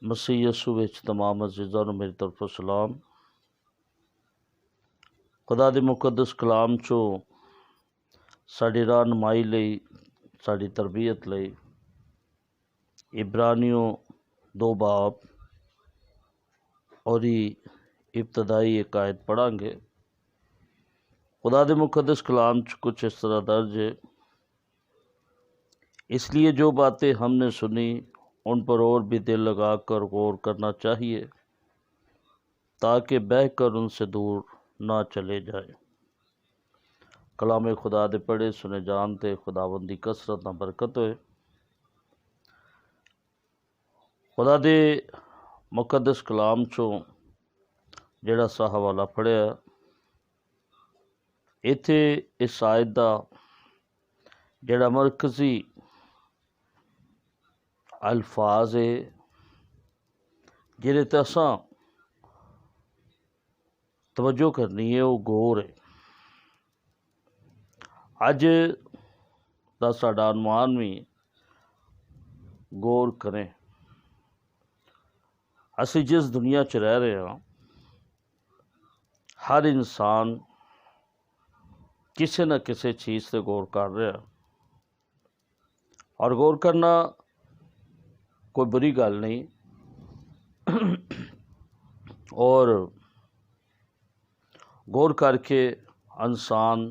मसीह यसू विच तमाम अजीज़ां नूं मेरी तरफों सलाम। खुदा दे मुकद्दस कलाम चों साडी रहनुमाई लई, साडी तरबियत लई इब्रानियों 2 बाब और इब्तदाई एक आयत पढ़ांगे। खुदा दे मुकद्दस कलाम च कुछ इस तरह दर्ज है, इसलिए जो बातें हमने सुनी उन पर और भी दिल लगा कर गौर करना चाहिए ताकि बहकर उनसे दूर ना चले जाए। कलाम खुदा दे पढ़े सुने जानते खुदाबंदी कसरत ना बरकत होए। खुदा दे मुकद्दस कलाम चों जेड़ा सा हवाला पढ़िया, इत्थे इस आयत दा जेड़ा मरकजी अल्फाज है जिहदे ते असां तवज्जो करनी है, वो गौर है। अज दा साडा अनुमान भी गौर करें। असी जिस दुनिया च रह रहे हैं, हर इंसान किसी न किसी चीज़ से गौर कर रहा, और गौर करना कोई बुरी गल नहीं। और गौर करके इंसान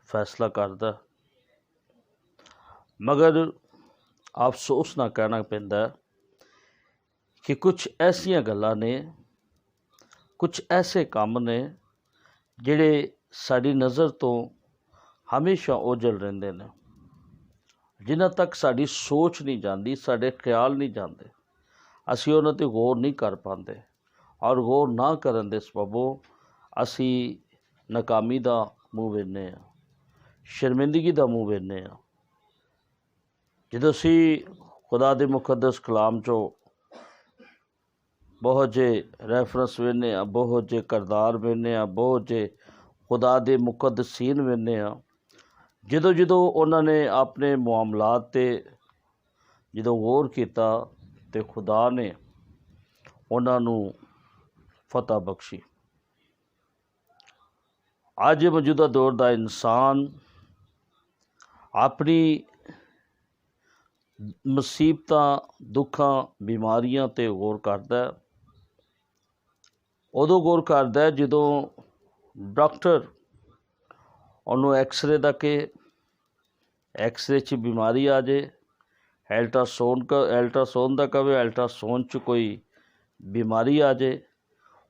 फैसला करता, मगर अफसोस ना कहना पैंदा कि कुछ ऐसियां गल्लां ने, कुछ ऐसे काम ने जिहड़े साडी नज़र तो हमेशा ओझल रहिंदे ने, जिन्हां तक साडी सोच नहीं जाती, साडे ख्याल नहीं जाते, असी उन्हां ते गौर नहीं कर पाते। और गौर ना करन दे सबबों असी नाकामी दा मूँह वेखने आ, शर्मिंदगी दा मूँह वेखने आ। जदों असी खुदा दे मुकद्दस कलाम चो बहुत जे रैफरेंस वेखने आ, बहुत जे करदार वेखने आ, बहुत जे खुदा दे मुकद्दसीन वेखने आ, जदों जदों उन्होंने अपने मामलात ते जदों गौर किया तो खुदा ने उन्होंने फतह बख्शी। अज मौजूदा दौर का इंसान अपनी मुसीबतां, दुखां, बीमारियां ते गौर करता है। उदों गौर करता है जदों डॉक्टर उन्होंने एक्सरे दा के एक्सरे च बीमारी आ जाए, अल्ट्रासाउंड दा कवे, अल्ट्रासाउंड च कोई बीमारी आ जाए,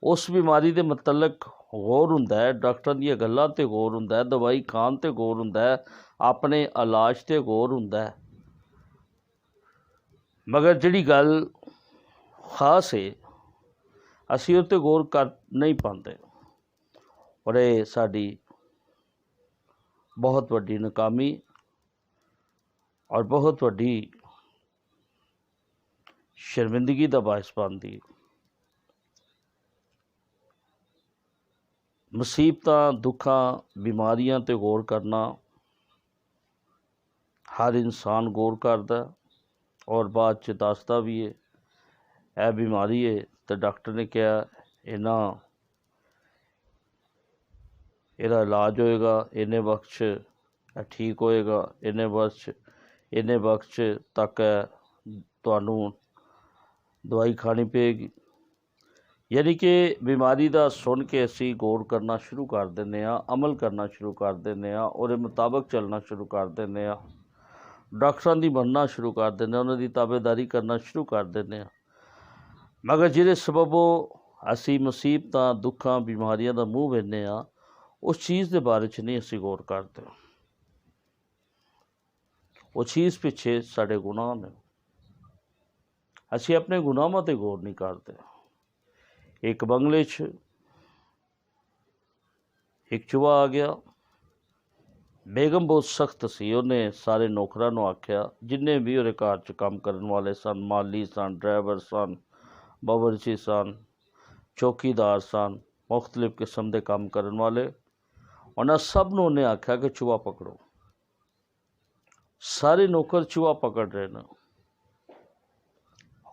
उस बीमारी के मतलब गौर हुंदा है, डॉक्टर दी गल्लां ते गौर हुंदा है, दवाई खान ते गौर हुंदा है, अपने इलाज ते गौर हुंदा है। मगर जिहड़ी गल खास है असी उस ते गौर कर नहीं पाते, और ये साडी बहुत वड्डी नाकामी और बहुत वड्डी शर्मिंदगी का बायस बनती। मुसीबतां, दुखां, बीमारियां ते गौर करना हर इंसान गौर करता और बाद च दसदा भी है यह बीमारी है, तो डॉक्टर ने कहा इन्ना ਇਹਦਾ इलाज होएगा, इन्ने वक्त च ठीक होएगा, इन्ने वक्त तक तुहानू दवाई खानी पेगी। यानी कि बीमारी का सुन के असी गौर करना शुरू कर देने, अमल करना शुरू कर देने, और मुताबिक चलना शुरू कर देने, डॉक्टरां दी मनना शुरू कर देने, उन्हां दी ताबेदारी करना शुरू कर देने। मगर जिहदे सबबों असी मुसीबतां, दुखां, बीमारियां दा मूँह वेखने आ, उस चीज़ के बारे च नहीं असी गौर करते। वो चीज़ पिछे साढ़े गुनाह ने, असी अपने गुनाहों ते गौर नहीं करते। एक बंगले च एक चूहा आ गया। बेगम बहुत सख्त सी, उन्हें सारे नौकरां नूं आख्या, जिन्ने भी उहदे घर च काम करन वाले सन, माली सन, ड्राइवर सन, बावर्ची सन, चौकीदार सन, मुख्तलिफ किस्म के काम करन वाले, उन्हें सब नूं उन्हें आख्या कि चूहा पकड़ो। सारे नौकर चूहा पकड़ रहे हैं,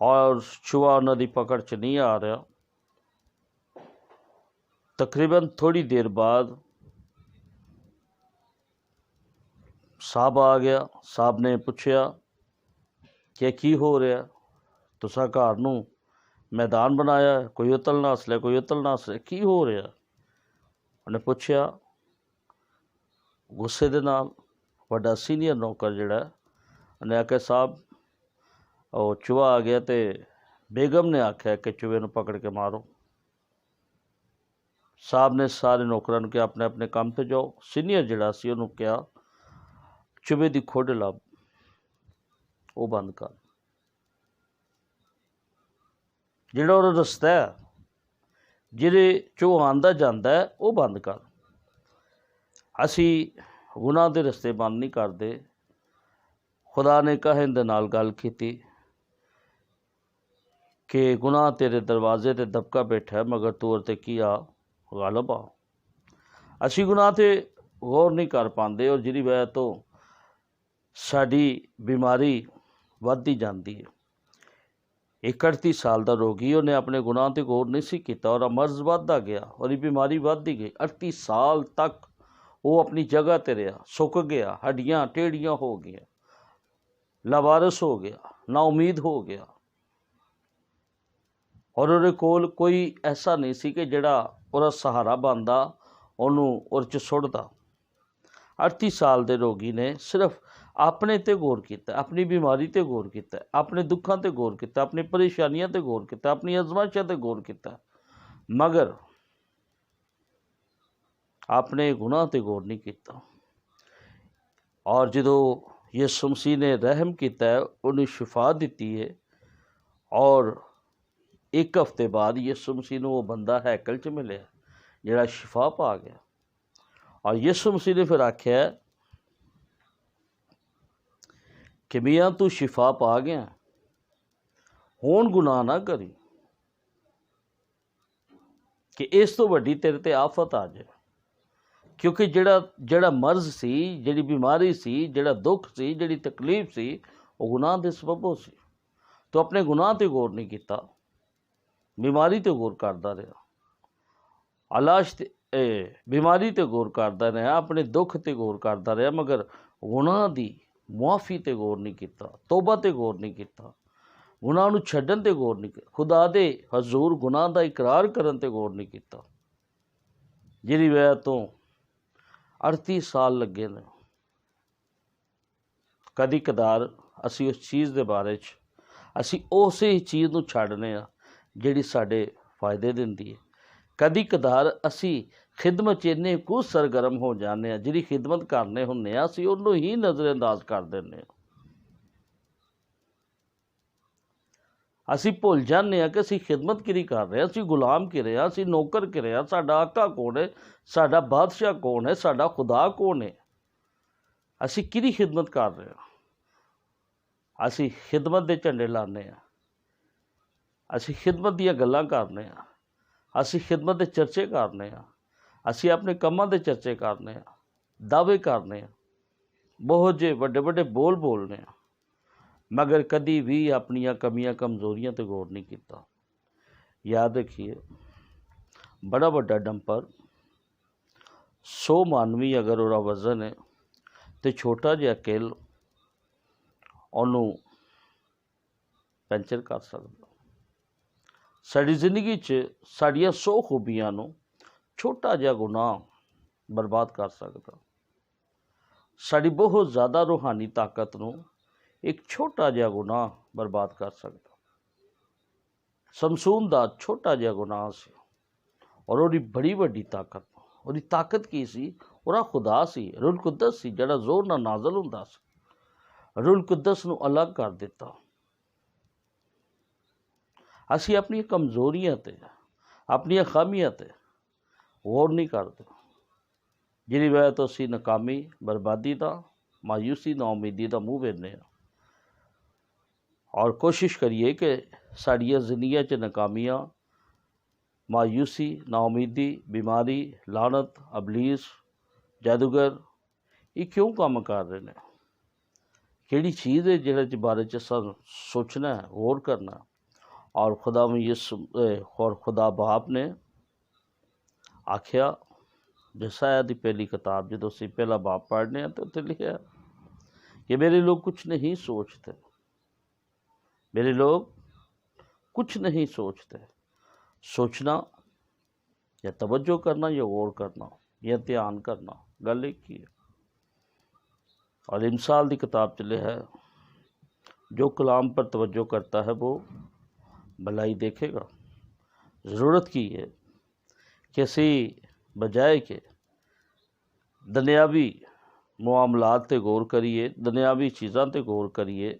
और चूहा उन्हां दी पकड़ च नहीं आ रहा। तकरीबन थोड़ी देर बाद साहब आ गया। साहब ने पूछया कि की हो रहा, तुसा घर नूं मैदान बनाया, कोई उतल ना हसले, कोई उतल ना हसले, की हो रहा? उन्हें पूछया गुस्से दे नाल। वड्डा सीनियर नौकर जिहड़ा उन्हें आख्या साहब वो चूहा आ गया तो बेगम ने आख्या कि चूहे नूं पकड़ के मारो। साहब ने सारे नौकरां नूं कहा अपने अपने काम ते जाओ। सीनियर जिहड़ा सी उहनूं कहा चूहे दी खुड लभ, वो बंद कर, जिहड़ा ओह रस्ता है जिहड़े चो आंदा जांदा है वो बंद कर। असी गुनाह दे रस्ते बंद नहीं करते। खुदा ने कहन दे नाल गल कीती कि गुनाह तेरे दरवाजे ते दबका बैठा है मगर तू और ते की आ गालब आ। असी गुनाह ते गौर नहीं कर पाते और जिहदी वजह तो साडी बीमारी वधदी जाती है। एक 38 साल का रोगी उन्हें अपने गुनाह ते गौर नहीं सी कीता और मर्ज वधदा गया और ये बीमारी वधदी गई। 38 साल तक वो अपनी जगह ते रहा, सुक गया, हड्डियां टेढ़ियां हो गई, लावारस हो गया, नाउमीद हो गया और उहदे कोल कोई ऐसा नहीं सी कि जिहड़ा उहदा सहारा बनदा उहनूं उहदे च सुट्टदा। 38 साल के रोगी ने सिर्फ अपने ते गौर किया, अपनी बीमारी ते गौर किया, अपने दुखों ते गौर किया, अपनी परेशानियों ते गौर किया, अपनी अजमाइशों ते गौर किया, मगर अपने गुनाह ते गौर नहीं किया। और जो यीशु मसीह ने रहम किया है, उन्हें शिफा दी है और एक हफ्ते बाद यीशु मसीह को वो बंदा हैकल च मिले जिहड़ा शिफा पा गया। और यीशु मसीह ने फिर आख्या कि मियाँ तू शिफा पा गया, हुण गुनाह ना करी कि इस तो वड्डी तेरे ते आफत आ जाए। क्योंकि जिहड़ा मर्ज सी, जिहड़ी बीमारी सी, जिहड़ा दुख सी, जिहड़ी तकलीफ सी, वो गुनाह दे सबबों सी। तो अपने गुनाह ते गौर नहीं किया, बीमारी ते गौर करता रहा, अलाश ते बीमारी ते गौर करता रहा, अपने दुख ते गौर करता रहा, मगर गुनाह दी मुआफ़ी ते गौर नहीं किया, तौबा ते गौर नहीं किया, गुनाह नूं छड्डण ते गौर नहीं किया, खुदा दे हजूर गुनाह दा इकरार करन ते गौर नहीं किया। जिहदी वजह तो 38 साल लगे ने। कदी कदार असी उस चीज़ के बारे असी उस चीज़ नूं छड्डने आ जिहड़ी साडे फायदे दिंदी है। कदी कदार असी खिदमत इन्ने कुछ सरगर्म हो जाने जिहड़ी खिदमत करने हुंदे आ असी उहनूं ही नज़रअंदाज कर दिंदे आ। असी भुल जाने कि असी खिदमत किहदी कर रहे, असी गुलाम किहड़े आ, असी नौकर किहड़े आ, साडा आका कौन है, साडा बादशाह कौन है, साडा खुदा कौन है, असी किहदी खिदमत कर रहे हैं। असी खिदमत दे झंडे लाने आ, असी खिदमत दीयां गल्लां करने आ, असी खिदमत दे चर्चे करने आ, असी अपने कम्मां दे चर्चे करने आ, दावे करने आ, बहुत जे वड्डे वड्डे बोल बोलने आ, मगर कदी भी अपनियां कमियां कमजोरियां ते गौर नहीं किया। याद रखिए बड़ा वड्डा डंपर 100 मानवी अगर उहदा वजन है तो छोटा जिहा किल उहनूं पैंचर कर सकदा। साडी जिंदगी च साडियां 100 खूबियां नूं छोटा जिहा गुनाह बर्बाद कर सकदा। साडी बहुत ज़्यादा रूहानी ताकत नूं एक छोटा जिहा गुनाह बर्बाद कर सकदा। समसून दा छोटा जिहा गुनाह सी और उहदी बड़ी वड्डी ताकत, उहदी ताकत की सी, उहदा खुदा सी, रूल कुद्दस सी जिहड़ा जोर नाल नाज़िल हुंदा सी। रूल कुद्दस नूं अलग कर दिता। असी अपनी कमजोरियां ते अपनी खामियां ते गौर नहीं करते, जिहदी वजह तो असी नाकामी, बर्बादी दा, मायूसी, नाउमीदी दा मूँह वेखने आ और कोशिश करिए कि साड़ियाँ जिंदगियां च नाकामियां, मायूसी, नाउमीदी, बीमारी, लानत, अबलीस, जादूगर ये क्यों काम कर रहे हैं, केड़ी चीज़ है जिहदे बारे च सोचना है, गौर करना। और खुदा बाप ने आख्या, जसाया की पहली किताब जो असीं पहला बाप पढ़ने तो उत्थे लिखा कि मेरे लोग कुछ नहीं सोचते, मेरे लोग कुछ नहीं सोचते। सोचना या तवज्जो करना या गौर करना या ध्यान करना, गल एक ही है। और इमसाल की किताब चले है, जो कलाम पर तवज्जो करता है वो भलाई देखेगा। ज़रूरत की है कि असी बजाए कि दुनियावी मामलात ते गौर करिए, दुनियावी चीज़ां ते गौर करिए,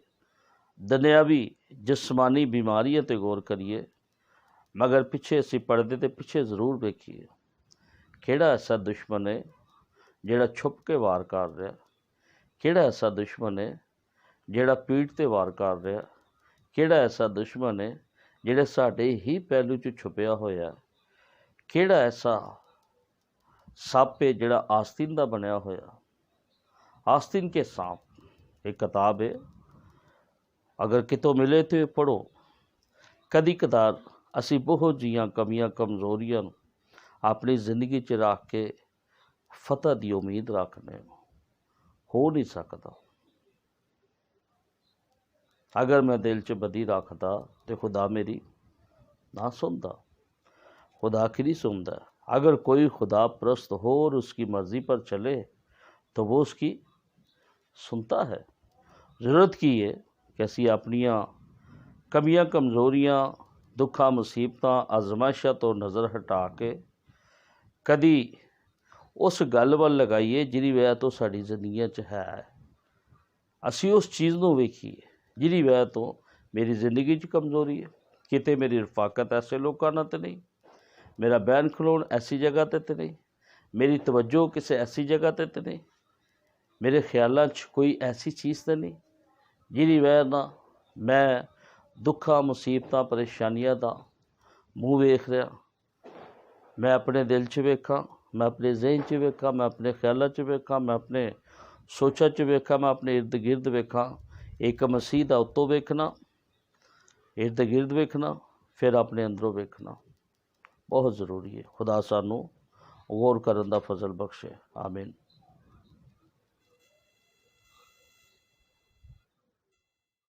दुनियावी जिस्मानी बीमारियां ते गौर करिए, मगर पिछे असी पढ़दे ते पिछे ज़रूर देखिए केड़ा ऐसा दुश्मन है जिहड़ा छुप के वार कर रहा, केड़ा ऐसा दुश्मन है जिहड़ा पीठ ते वार कर रहा, केड़ा ऐसा दुश्मन है जिहड़ा साडे ही पहलू च छुपिया होया, केड़ा ऐसा सप है जिहड़ा आस्तीन दा बनया होया। आस्तीन के सांप एक किताब है, अगर कितों मिले तो पढ़ो। कदी कदार असी बहुत जियां कमियां कमज़ोरियां अपनी जिंदगी च रख के फतह की उम्मीद रखने, हो नहीं सकता। अगर मैं दिल च बदी रखदा तो खुदा मेरी ना सुनता, खुदा की नहीं सुनता। अगर कोई खुदा परस्त हो और उसकी मर्ज़ी पर चले तो वो उसकी सुनता है। ज़रूरत की है कि असी अपनियां कमियां कमज़ोरियां दुखा मुसीबतां आजमाइशां तो नज़र हटा के कदी उस गल वल लगाइए जिहदी वजह तो साडी जिंदगी च है, असी उस चीज़ नूं वेखीए जिहदी वजह तो मेरी जिंदगी च कमज़ोरी है। किते मेरी रफाकत ऐसे लोगों नाल ते नहीं, मेरा बहन खलोण ऐसी जगह ते नहीं, मेरी तवज्जो किसी ऐसी जगह ते नहीं, मेरे ख्यालों च कोई ऐसी चीज़ तो नहीं जिहदी वजह ना मैं दुखा मुसीबतां परेशानियां दा मूँह वेख रहा। मैं अपने दिल च वेखा, मैं अपने जहन च वेखा, मैं अपने ख्यालों च वेखा, मैं अपने सोचा च वेखा, मैं अपने इर्द गिर्द वेखा। एक मसीह दा उत्तों वेखना, इर्द गिर्द वेखना, फिर अपने अंदरों वेखना बहुत ज़रूरी है। खुदा सानू गौर करन दा फजल बख्शे। आमीन।